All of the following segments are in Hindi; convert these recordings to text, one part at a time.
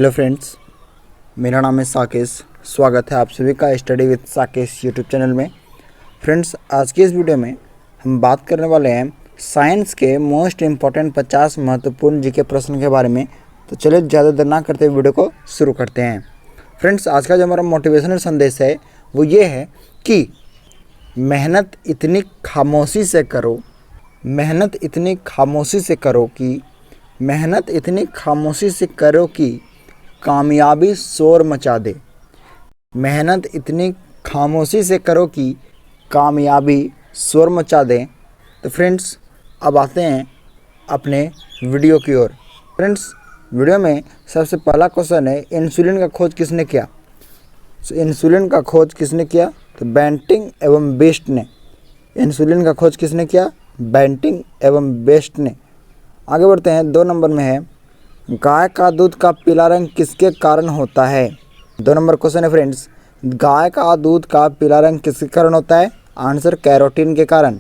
हेलो फ्रेंड्स, मेरा नाम है साकेश। स्वागत है आप सभी का स्टडी विद साकेश यूट्यूब चैनल में। फ्रेंड्स, आज की इस वीडियो में हम बात करने वाले हैं साइंस के मोस्ट इम्पॉर्टेंट 50 महत्वपूर्ण जीके प्रश्न के बारे में। तो चलिए ज़्यादा देर ना करते हुए वीडियो को शुरू करते हैं। फ्रेंड्स, आज का जो हमारा मोटिवेशनल संदेश है वो ये है कि मेहनत इतनी खामोशी से करो, मेहनत इतनी खामोशी से करो कि कामयाबी शोर मचा दे। मेहनत इतनी खामोशी से करो कि कामयाबी शोर मचा दे। तो फ्रेंड्स, अब आते हैं अपने वीडियो की ओर। फ्रेंड्स, वीडियो में सबसे पहला क्वेश्चन है, इंसुलिन का खोज किसने किया? इंसुलिन का खोज किसने किया? तो बेंटिंग एवं बेस्ट ने। इंसुलिन का खोज किसने किया? बेंटिंग एवं बेस्ट ने। आगे बढ़ते हैं, 2 नंबर में है, गाय का दूध का पीला रंग किसके कारण होता है? 2 नंबर क्वेश्चन है फ्रेंड्स, गाय का दूध का पीला रंग किसके कारण होता है? आंसर कैरोटीन के कारण।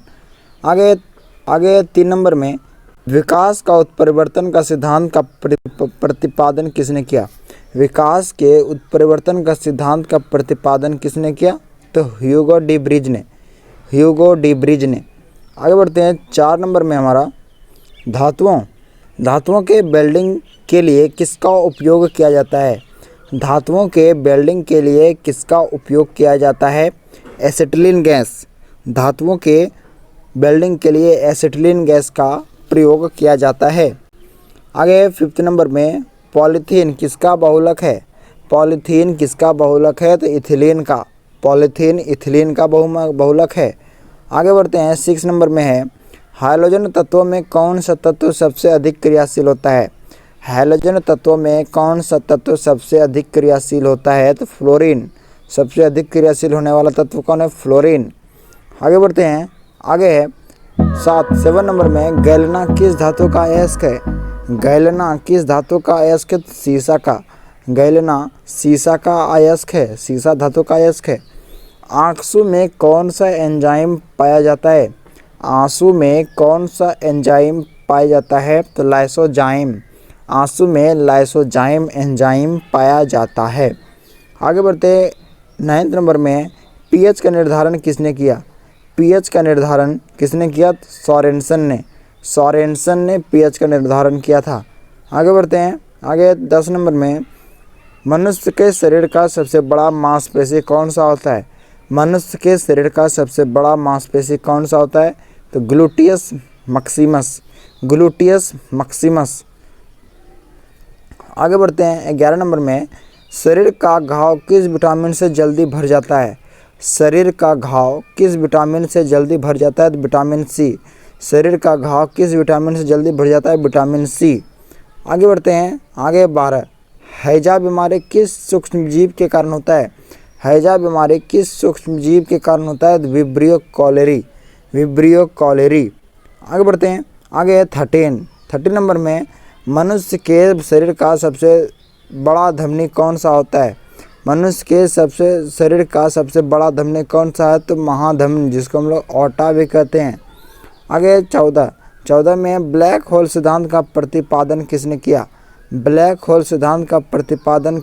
आगे 3 नंबर में, विकास का उत्परिवर्तन का सिद्धांत का प्रतिपादन किसने किया? विकास के उत्परिवर्तन का सिद्धांत का प्रतिपादन किसने किया? तो ह्यूगो डी ब्रिज ने। आगे बढ़ते हैं, 4 नंबर में हमारा, धातुओं के वेल्डिंग के लिए किसका उपयोग किया जाता है? धातुओं के वेल्डिंग के लिए किसका उपयोग किया जाता है? Acetylene gas. धातुओं के वेल्डिंग के लिए एसिटिलीन गैस का प्रयोग किया जाता है। आगे 5 नंबर में, पॉलीथीन किसका बहुलक है? पॉलीथीन किसका बहुलक है? तो इथिलीन का। पॉलीथीन इथिलीन का बहुलक है। आगे बढ़ते हैं, 6 नंबर में है, हाइड्रोजन तत्वों में कौन सा तत्व सबसे अधिक क्रियाशील होता है? हाइड्रोजन तत्वों में कौन सा तत्व सबसे अधिक क्रियाशील होता है? तो फ्लोरीन। सबसे अधिक क्रियाशील होने वाला तत्व कौन है? फ्लोरीन। आगे बढ़ते हैं, आगे है 7 नंबर में, गैलेना किस धातु का अयस्क है? गैलेना किस धातु का अयस्क है? सीसा का। गैलेना सीसा का अयस्क है, सीसा धातु का अयस्क है। आंसू में कौन सा एंजाइम पाया जाता है? आंसू में कौन सा एंजाइम पाया जाता है? तो लाइसोजाइम। आंसू में लाइसोजाइम एंजाइम पाया जाता है। आगे बढ़ते 9 नंबर में, पीएच का निर्धारण किसने किया? पीएच का निर्धारण किसने किया? सोरेनसन ने पीएच का निर्धारण किया था। आगे बढ़ते हैं, आगे 10 नंबर में, मनुष्य के शरीर का सबसे बड़ा मांसपेशी कौन सा होता है? मनुष्य के शरीर का सबसे बड़ा मांसपेशी कौन सा होता है? तो ग्लूटियस मैक्सिमस। आगे बढ़ते हैं, 11 नंबर में, शरीर का घाव किस विटामिन से जल्दी भर जाता है? शरीर का घाव किस विटामिन से जल्दी भर जाता है? तो विटामिन सी। शरीर का घाव किस विटामिन से जल्दी भर जाता है? Vitamin C. आगे बढ़ते हैं, आगे 12, हैजा बीमारी किस सूक्ष्मजीव के कारण होता है? हैजा बीमारी किस सूक्ष्मजीव के कारण होता है? Vibrio cholerae. आगे बढ़ते हैं, आगे 13 नंबर में, मनुष्य के शरीर का सबसे बड़ा धमनी कौन सा होता है? मनुष्य के शरीर का सबसे बड़ा धमनी कौन सा है? तो महाधमनी, जिसको हम लोग ओटा भी कहते हैं। आगे 14 में, ब्लैक होल सिद्धांत का प्रतिपादन किसने किया? ब्लैक होल सिद्धांत का प्रतिपादन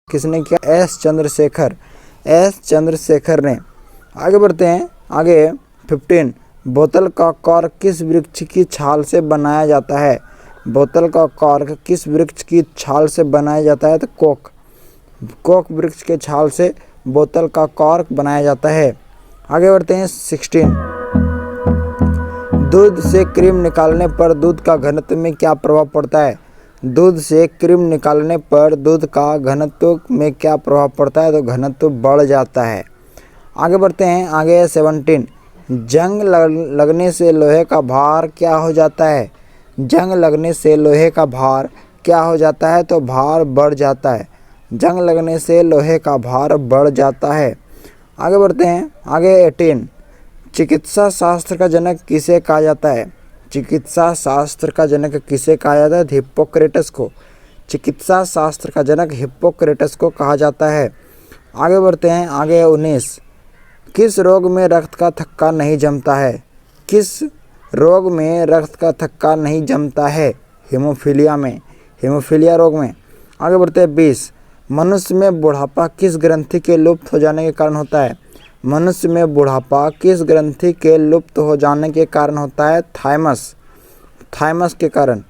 किसने किया? एस चंद्रशेखर ने। आगे बढ़ते हैं, आगे 15, बोतल का कॉर्क किस वृक्ष की छाल से बनाया जाता है? बोतल का कॉर्क किस वृक्ष की छाल से बनाया जाता है? तो कोक वृक्ष के छाल से बोतल का कॉर्क बनाया जाता है। आगे बढ़ते हैं, 16, दूध से क्रीम निकालने पर दूध का घनत्व में क्या प्रभाव पड़ता है? दूध से क्रीम निकालने पर दूध का घनत्व में क्या प्रभाव पड़ता है? तो घनत्व बढ़ जाता है। आगे बढ़ते हैं, आगे 17, जंग लगने से लोहे का भार क्या हो जाता है? जंग लगने से लोहे का भार क्या हो जाता है? तो भार बढ़ जाता है। जंग लगने से लोहे का भार बढ़ जाता है। आगे बढ़ते हैं, आगे 18, चिकित्सा शास्त्र का जनक किसे कहा जाता है? चिकित्सा शास्त्र का जनक किसे कहा जाता है? हिप्पोक्रेटस को। चिकित्सा शास्त्र का जनक हिप्पोक्रेटस को कहा जाता है। आगे बढ़ते हैं, आगे 19, किस रोग में रक्त का थक्का नहीं जमता है? किस रोग में रक्त का थक्का नहीं जमता है? हीमोफीलिया रोग में। आगे बढ़ते हैं 20। मनुष्य में बुढ़ापा किस ग्रंथि के लुप्त हो जाने के कारण होता है? मनुष्य में बुढ़ापा किस ग्रंथि के लुप्त हो जाने के कारण होता है? थाइमस के कारण।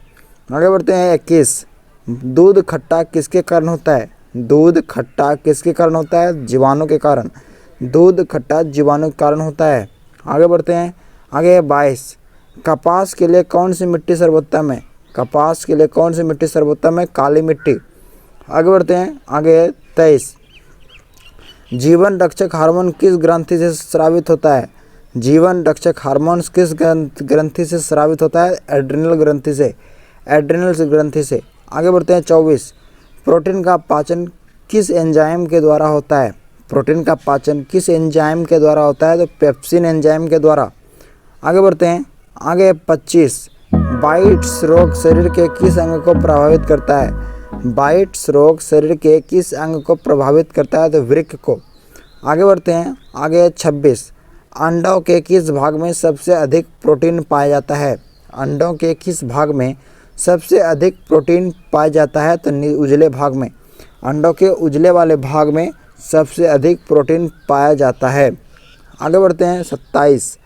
आगे बढ़ते हैं 21। दूध खट्टा किसके कारण होता है? दूध खट्टा किसके कारण होता है? जीवाणु के कारण। दूध खट्टा जीवाणु के कारण होता है। आगे बढ़ते हैं, आगे 22। कपास के लिए कौन सी मिट्टी सर्वोत्तम है? कपास के लिए कौन सी मिट्टी सर्वोत्तम है? काली मिट्टी। आगे बढ़ते हैं, आगे 23। जीवन रक्षक हार्मोन किस ग्रंथि से स्रावित होता है? जीवन रक्षक हार्मोन किस ग्रंथि से स्रावित होता है? एड्रिनल ग्रंथि से। एड्रिनल ग्रंथि से। आगे बढ़ते हैं 24। प्रोटीन का पाचन किस एंजाइम के द्वारा होता है? प्रोटीन का पाचन किस एंजाइम के द्वारा होता है? तो पेप्सिन एंजाइम के द्वारा। आगे बढ़ते हैं, आगे 25। बाइट्स रोग शरीर के किस अंग को प्रभावित करता है? बाइट्स रोग शरीर के किस अंग को प्रभावित करता है? तो वृक्क को। आगे बढ़ते हैं, आगे 26। अंडों के किस भाग में सबसे अधिक प्रोटीन पाया जाता है? अंडों के किस भाग में सबसे अधिक प्रोटीन पाया जाता है? तो उजले भाग में। अंडों के उजले वाले भाग में सबसे अधिक प्रोटीन पाया जाता है। आगे बढ़ते हैं 27।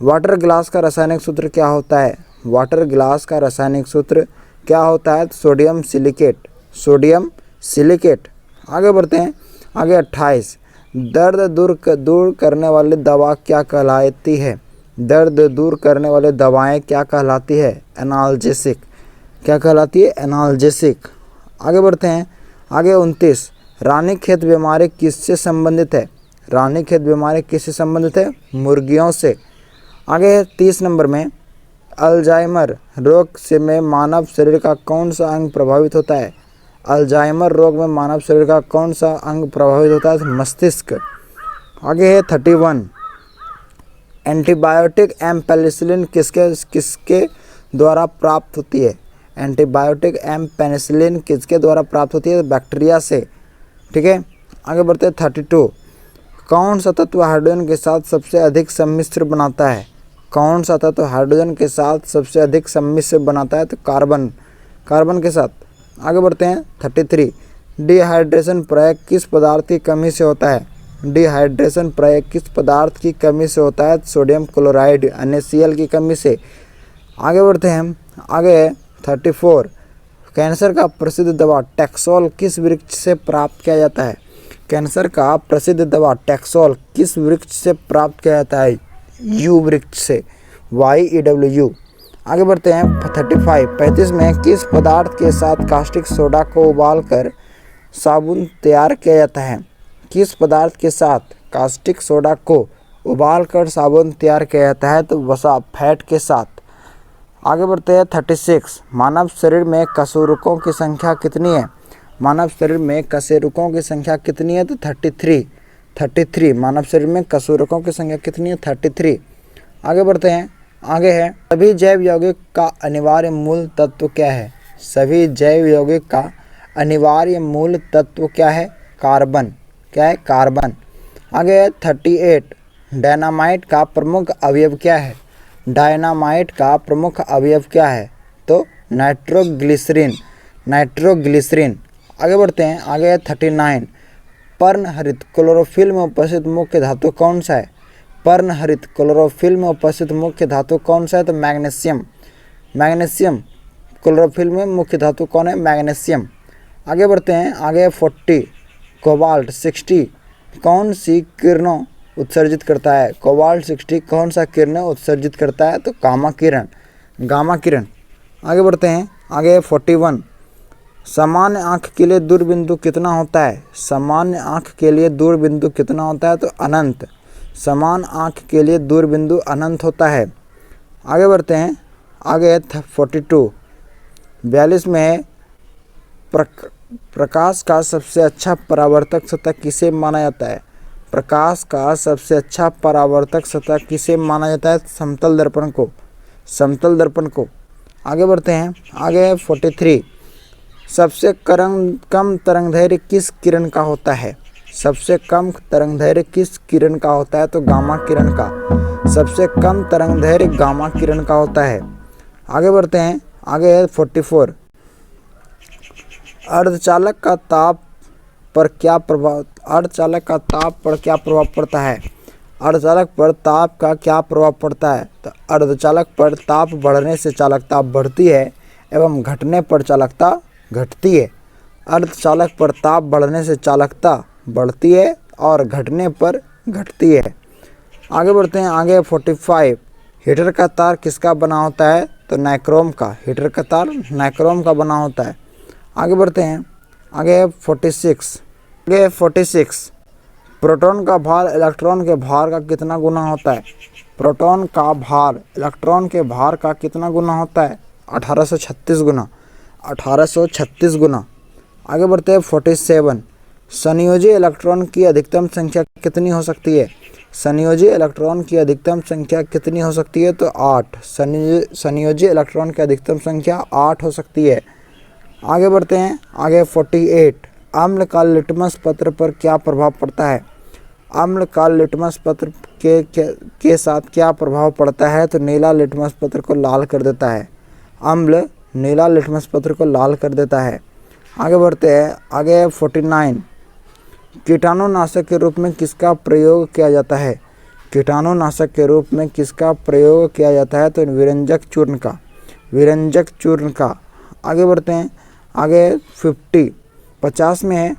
वाटर ग्लास का रासायनिक सूत्र क्या होता है? वाटर ग्लास का रासायनिक सूत्र क्या होता है? Sodium silicate. Sodium silicate. आगे बढ़ते हैं, आगे 28। दर्द दूर करने वाली दवा क्या कहलाती है? दर्द दूर करने वाली दवाएं क्या कहलाती है? एनाल्जेसिक। क्या कहलाती है? एनाल्जेसिक। आगे बढ़ते हैं, आगे 29। रानीखेत बीमारी किससे संबंधित है? रानीखेत बीमारी किससे संबंधित है? मुर्गियों से। आगे 30 नंबर में, अल्जाइमर रोग से में मानव शरीर का कौन सा अंग प्रभावित होता है? अल्जाइमर रोग में मानव शरीर का कौन सा अंग प्रभावित होता है? मस्तिष्क। आगे है 31। एंटीबायोटिक एम पेनिसिलिन किसके द्वारा प्राप्त होती है? एंटीबायोटिक एम पेनिसिलिन किसके द्वारा प्राप्त होती है? बैक्टीरिया से। ठीक है, आगे बढ़ते हैं 32। कौन सा तत्व हाइड्रोजन के साथ सबसे अधिक सम्मिश्र बनाता है? कौन सा तत्व हाइड्रोजन के साथ सबसे अधिक सम्मिश्र बनाता है? तो कार्बन। कार्बन के साथ। आगे बढ़ते हैं 33। डिहाइड्रेशन प्रयोग किस पदार्थ की कमी से होता है? डिहाइड्रेशन प्रयोग किस पदार्थ की कमी से होता है? सोडियम क्लोराइड NaCl की कमी से। आगे बढ़ते हैं, आगे 34। कैंसर का प्रसिद्ध दवा टैक्सोल किस वृक्ष से प्राप्त किया जाता है? कैंसर का प्रसिद्ध दवा टैक्सोल किस वृक्ष से प्राप्त किया जाता है? यू वृक्ष से। YEW। आगे बढ़ते हैं 35 में किस पदार्थ के साथ कास्टिक सोडा को उबालकर साबुन तैयार किया जाता है? किस पदार्थ के साथ कास्टिक सोडा को उबालकर साबुन तैयार किया जाता है? तो वसा, फैट के साथ। आगे बढ़ते हैं 36। मानव शरीर में कशेरुकों की संख्या कितनी है? मानव शरीर में कशेरुकों की संख्या कितनी है? तो 33। मानव शरीर में कशेरुकों की संख्या कितनी है? 33। आगे बढ़ते हैं, आगे है सभी जैव यौगिक का अनिवार्य मूल तत्व क्या है? सभी जैव यौगिक का अनिवार्य मूल तत्व क्या है? कार्बन। क्या है? कार्बन। आगे है 38। डायनामाइट का प्रमुख अवयव क्या है? डायनामाइट का प्रमुख अवयव क्या है? तो नाइट्रोग्लिसरीन। नाइट्रोग्लिसरीन। आगे बढ़ते हैं, आगे है 39। पर्णहरित क्लोरोफिल में उपस्थित मुख्य धातु कौन सा है? पर्णहरित क्लोरोफिल में उपस्थित मुख्य धातु कौन सा है? तो मैग्नीशियम। मैग्नीशियम क्लोरोफिल में मुख्य धातु कौन है? मैग्नीशियम। आगे बढ़ते हैं, आगे 40। कोबाल्ट 60 कौन सी किरणों उत्सर्जित करता है? कोबाल्ट 60 कौन सा किरणें उत्सर्जित करता है? तो गामा किरण। गामा किरण। आगे बढ़ते हैं, आगे 41। सामान्य आँख के लिए दूरबिंदु कितना होता है? सामान्य आँख के लिए दूरबिंदु कितना होता है? तो अनंत। समान आँख के लिए दूरबिंदु अनंत होता है। आगे बढ़ते हैं, आगे 42। 42 में है प्रकाश का सबसे अच्छा परावर्तक सतह किसे माना जाता है? प्रकाश का सबसे अच्छा परावर्तक सतह किसे माना जाता है? समतल दर्पण को। समतल दर्पण को। आगे बढ़ते हैं, आगे 43। सबसे कम तरंगदैर्घ्य किस किरण का होता है? सबसे कम तरंगदैर्घ्य किस किरण का होता है? तो गामा किरण का। सबसे कम तरंगदैर्घ्य गामा किरण का होता है। आगे बढ़ते हैं, आगे है 44। अर्धचालक का ताप पर क्या प्रभाव पड़ता है? अर्धचालक पर ताप का क्या प्रभाव पड़ता है? तो अर्धचालक पर ताप बढ़ने से चालकता बढ़ती है एवं घटने पर चालकता घटती है। अर्धचालक पर ताप बढ़ने से चालकता बढ़ती है और घटने पर घटती है। आगे बढ़ते हैं। आगे 45, हीटर का तार किसका बना होता है? तो नाइक्रोम का। हीटर का तार नाइक्रोम का बना होता है। आगे बढ़ते हैं। आगे 46, प्रोटॉन का भार इलेक्ट्रॉन के भार का कितना गुना होता है? प्रोटॉन का भार इलेक्ट्रॉन के भार का कितना गुना होता है? 1836 गुना। 1836 गुना। आगे बढ़ते हैं 47, संयोजी इलेक्ट्रॉन की अधिकतम संख्या कितनी हो सकती है? संयोजी इलेक्ट्रॉन की अधिकतम संख्या कितनी हो सकती है? तो 8। संयोजी इलेक्ट्रॉन की अधिकतम संख्या 8 हो सकती है। आगे बढ़ते हैं। आगे 48, अम्ल का लिटमस पत्र पर क्या प्रभाव पड़ता है? अम्ल का लिटमस पत्र के साथ क्या प्रभाव पड़ता है? तो नीला लिटमस पत्र को लाल कर देता है। अम्ल नीला लिटमस पत्र को लाल कर देता है। आगे बढ़ते हैं। आगे 49, कीटाणुनाशक के रूप में किसका प्रयोग किया जाता है? कीटाणुनाशक के रूप में किसका प्रयोग किया जाता है? तो विरंजक चूर्ण का। विरंजक चूर्ण का। आगे बढ़ते हैं। आगे 50 में है,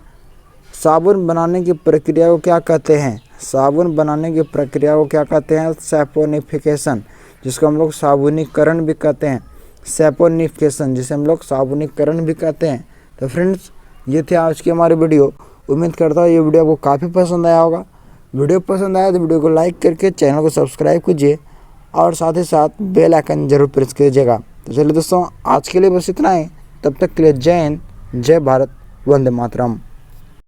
साबुन बनाने की प्रक्रिया को क्या कहते हैं? साबुन बनाने की प्रक्रिया को क्या कहते हैं? सैपोनिफिकेशन, जिसको हम लोग साबुनीकरण भी कहते हैं। सैपोनिफिकेशन, जिसे हम लोग साबुनीकरण भी कहते हैं। तो फ्रेंड्स, ये थे आज की हमारी वीडियो। उम्मीद करता हूँ ये वीडियो आपको काफ़ी पसंद आया होगा। वीडियो पसंद आया तो वीडियो को लाइक करके चैनल को सब्सक्राइब कीजिए और साथ ही साथ बेल आइकन जरूर प्रेस कीजिएगा। तो चलिए दोस्तों, आज के लिए बस इतना ही। तब तक के लिए जय हिंद, जय भारत, वंदे मातरम।